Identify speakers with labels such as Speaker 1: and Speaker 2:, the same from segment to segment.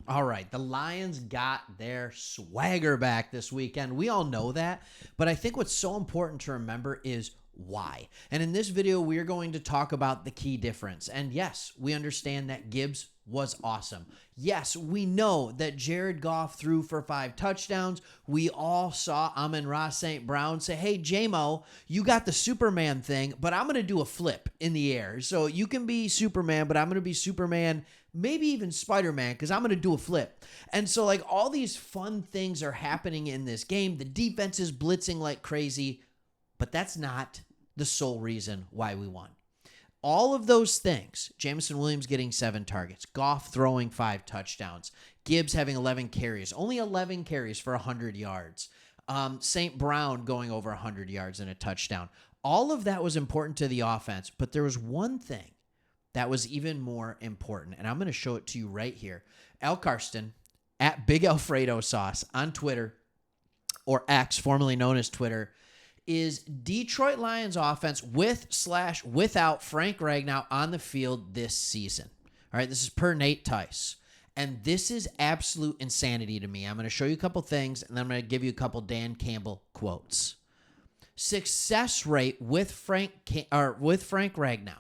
Speaker 1: All right, the Lions got their swagger back this weekend. We all know that, but I think what's so important to remember is why. And in this video, we are going to talk about the key difference. And yes, we understand that Gibbs was awesome. Yes, we know that Jared Goff threw for 5 touchdowns. We all saw Amon Ra St Brown say, hey, JMO, you got the Superman thing, but I'm going to do a flip in the air. So you can be Superman, but I'm going to be Superman, maybe even Spider-Man, because I'm going to do a flip. And so like all these fun things are happening in this game. The defense is blitzing like crazy, but that's not the sole reason why we won. All of those things, Jameson Williams getting 7 targets, Goff throwing 5 touchdowns, Gibbs having 11 carries, only 11 carries for 100 yards, St. Brown going over 100 yards and a touchdown. All of that was important to the offense, but there was one thing that was even more important, and I'm going to show it to you right here. Al Karsten, at Big Alfredo Sauce on Twitter, or X, formerly known as Twitter, is Detroit Lions offense with/without Frank Ragnow on the field this season. All right, this is per Nate Tice. And this is absolute insanity to me. I'm going to show you a couple things, and then I'm going to give you a couple Dan Campbell quotes. Success rate with Frank Ragnow,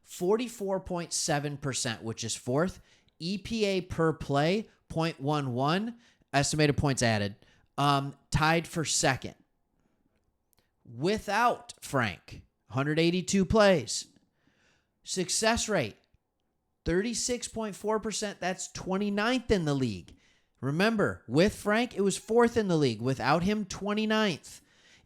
Speaker 1: 44.7%, which is 4th. EPA per play, 0.11. Estimated points added. Tied for 2nd. Without Frank, 182 plays. Success rate, 36.4%. That's 29th in the league. Remember, with Frank, it was 4th in the league. Without him, 29th.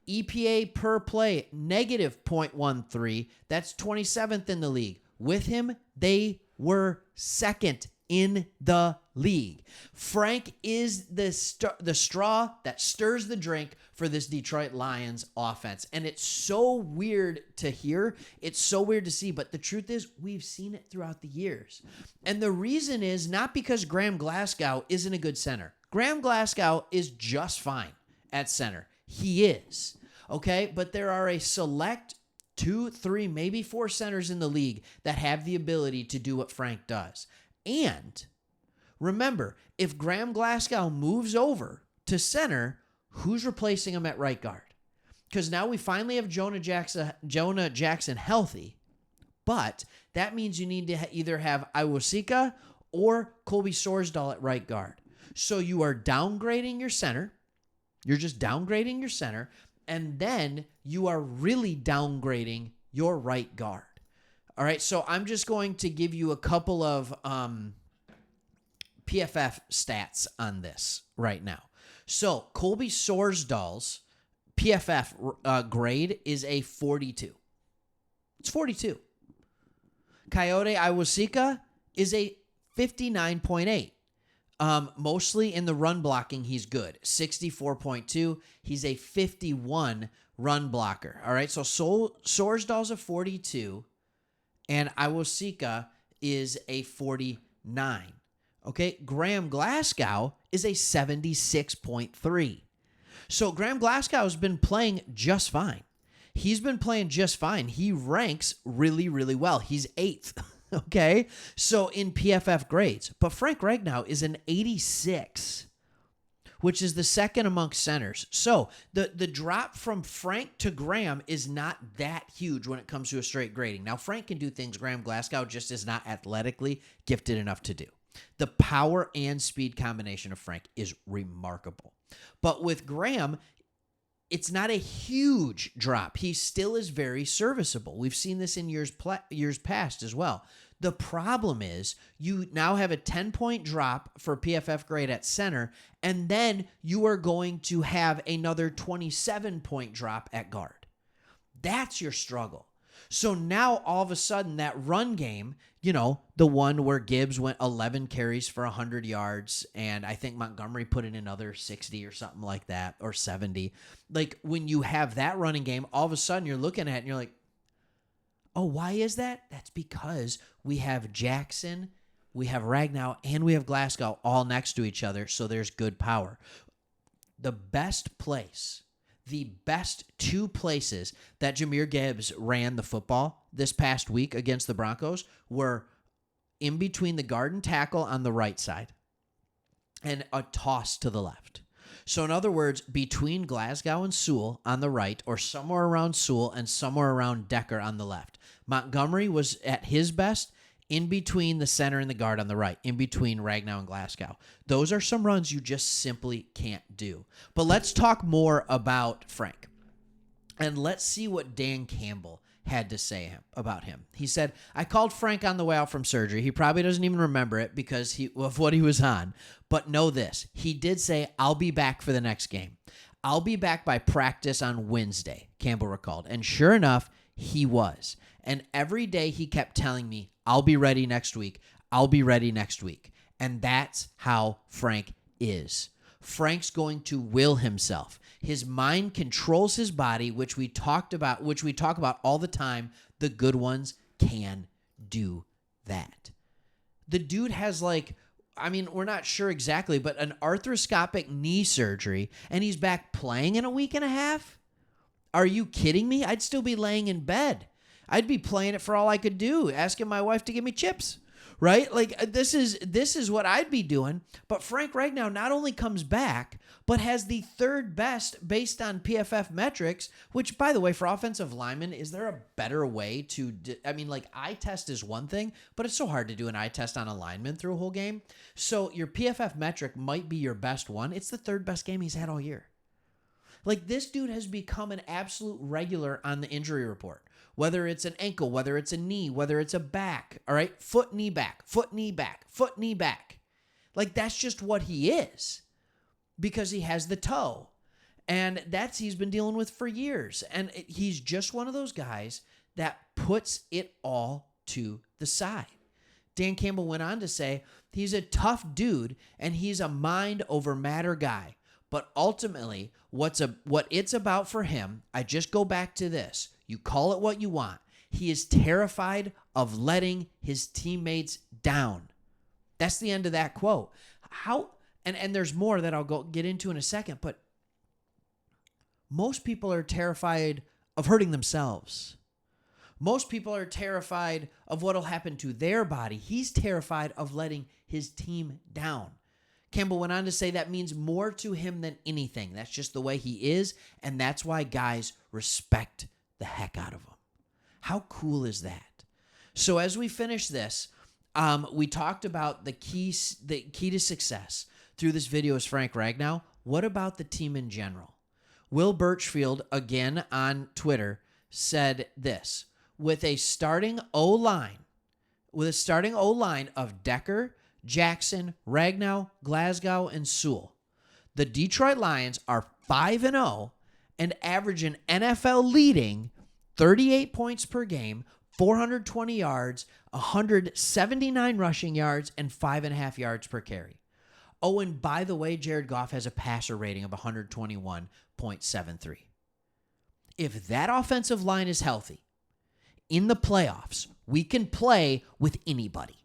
Speaker 1: EPA per play, negative 0.13. That's 27th in the league. With him, they were 2nd in the league. Frank is the straw that stirs the drink for this Detroit Lions offense. And it's so weird to hear. It's so weird to see. But the truth is, we've seen it throughout the years. And the reason is not because Graham Glasgow isn't a good center. Graham Glasgow is just fine at center. He is. Okay? But there are a select 2, 3, maybe 4 centers in the league that have the ability to do what Frank does. And remember, if Graham Glasgow moves over to center, who's replacing him at right guard? Because now we finally have Jonah Jackson healthy, but that means you need to either have Iwosika or Colby Sorsdahl at right guard. So you are downgrading your center. You're just downgrading your center, and then you are really downgrading your right guard. All right, so I'm just going to give you a couple of PFF stats on this right now. So Colby Sorsdahl's PFF grade is a 42. It's 42. Coyote Iwosika is a 59.8. Mostly in the run blocking, he's good. 64.2. He's a 51 run blocker. All right, so Sorsdahl's a 42. And Iwosika is a 49. Okay, Graham Glasgow is a 76.3. So Graham Glasgow has been playing just fine. He's been playing just fine. He ranks really, really well. He's 8th. Okay, so in PFF grades. But Frank Ragnow is an 86, which is the 2nd amongst centers. So the drop from Frank to Graham is not that huge when it comes to a straight grading. Now, Frank can do things Graham Glasgow just is not athletically gifted enough to do. The power and speed combination of Frank is remarkable. But with Graham, it's not a huge drop. He still is very serviceable. We've seen this in years past as well. The problem is you now have a 10-point drop for PFF grade at center, and then you are going to have another 27-point drop at guard. That's your struggle. So now all of a sudden that run game, the one where Gibbs went 11 carries for 100 yards, and I think Montgomery put in another 60 or something like that, or 70. Like when you have that running game, all of a sudden you're looking at it and you're like, oh, why is that? That's because we have Jackson, we have Ragnow, and we have Glasgow all next to each other, so there's good power. The best 2 places that Jahmyr Gibbs ran the football this past week against the Broncos were in between the guard and tackle on the right side, and a toss to the left. So in other words, between Glasgow and Sewell on the right, or somewhere around Sewell and somewhere around Decker on the left. Montgomery was at his best in between the center and the guard on the right, in between Ragnow and Glasgow. Those are some runs you just simply can't do. But let's talk more about Frank. And let's see what Dan Campbell had to say about him. He said, I called Frank on the way out from surgery. He probably doesn't even remember it because of what he was on. But know this, he did say, I'll be back for the next game. I'll be back by practice on Wednesday, Campbell recalled. And sure enough, he was. And every day he kept telling me, I'll be ready next week. I'll be ready next week. And that's how Frank is. Frank's going to will himself. His mind controls his body, which we talk about all the time. The good ones can do that. The dude has we're not sure exactly, but an arthroscopic knee surgery, and he's back playing in a week and a half? Are you kidding me? I'd still be laying in bed. I'd be playing it for all I could do, asking my wife to give me chips. Right? This is what I'd be doing. But Frank Ragnow not only comes back, but has the third best based on PFF metrics, which, by the way, for offensive linemen, is there a better way to, eye test is one thing, but it's so hard to do an eye test on a lineman through a whole game. So your PFF metric might be your best one. It's the third best game he's had all year. This dude has become an absolute regular on the injury report. Whether it's an ankle, whether it's a knee, whether it's a back, all right? Foot, knee, back, foot, knee, back, foot, knee, back. That's just what he is because he has the toe. And he's been dealing with for years. And he's just one of those guys that puts it all to the side. Dan Campbell went on to say, he's a tough dude and he's a mind over matter guy. But ultimately, what it's about for him, I just go back to this. You call it what you want. He is terrified of letting his teammates down. That's the end of that quote. And there's more that I'll get into in a second, but most people are terrified of hurting themselves. Most people are terrified of what will happen to their body. He's terrified of letting his team down. Campbell went on to say that means more to him than anything. That's just the way he is, and that's why guys respect the heck out of him. How cool is that? So as we finish this, we talked about the key to success through this video is Frank Ragnow. What about the team in general? Will Birchfield, again on Twitter, said this: with a starting O-line of Decker, Jackson, Ragnow, Glasgow, and Sewell, the Detroit Lions are 5-0 and average an NFL-leading 38 points per game, 420 yards, 179 rushing yards, and 5.5 yards per carry. Oh, and by the way, Jared Goff has a passer rating of 121.73. If that offensive line is healthy, in the playoffs, we can play with anybody.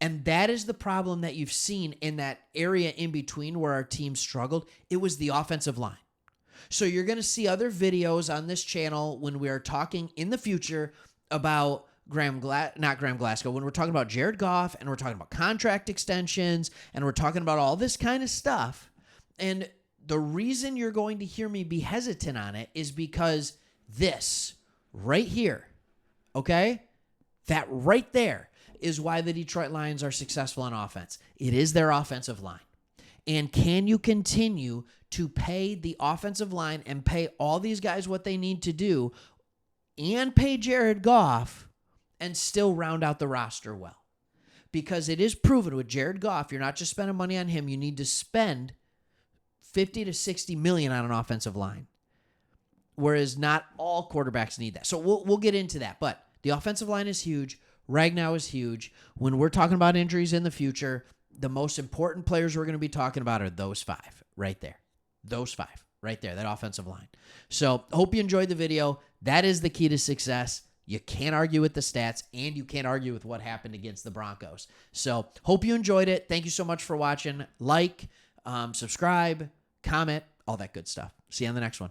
Speaker 1: And that is the problem that you've seen in that area in between where our team struggled. It was the offensive line. So you're going to see other videos on this channel when we are talking in the future about when we're talking about Jared Goff and we're talking about contract extensions and we're talking about all this kind of stuff. And the reason you're going to hear me be hesitant on it is because this right here, okay, that right there is why the Detroit Lions are successful on offense. It is their offensive line. And can you continue to pay the offensive line and pay all these guys what they need to do and pay Jared Goff and still round out the roster well? Because it is proven with Jared Goff, you're not just spending money on him, you need to spend 50 to 60 million on an offensive line. Whereas not all quarterbacks need that. So we'll get into that. But the offensive line is huge. Ragnow is huge. When we're talking about injuries in the future, the most important players we're going to be talking about are those five right there. Those five right there, that offensive line. So hope you enjoyed the video. That is the key to success. You can't argue with the stats, and you can't argue with what happened against the Broncos. So hope you enjoyed it. Thank you so much for watching. Like, subscribe, comment, all that good stuff. See you on the next one.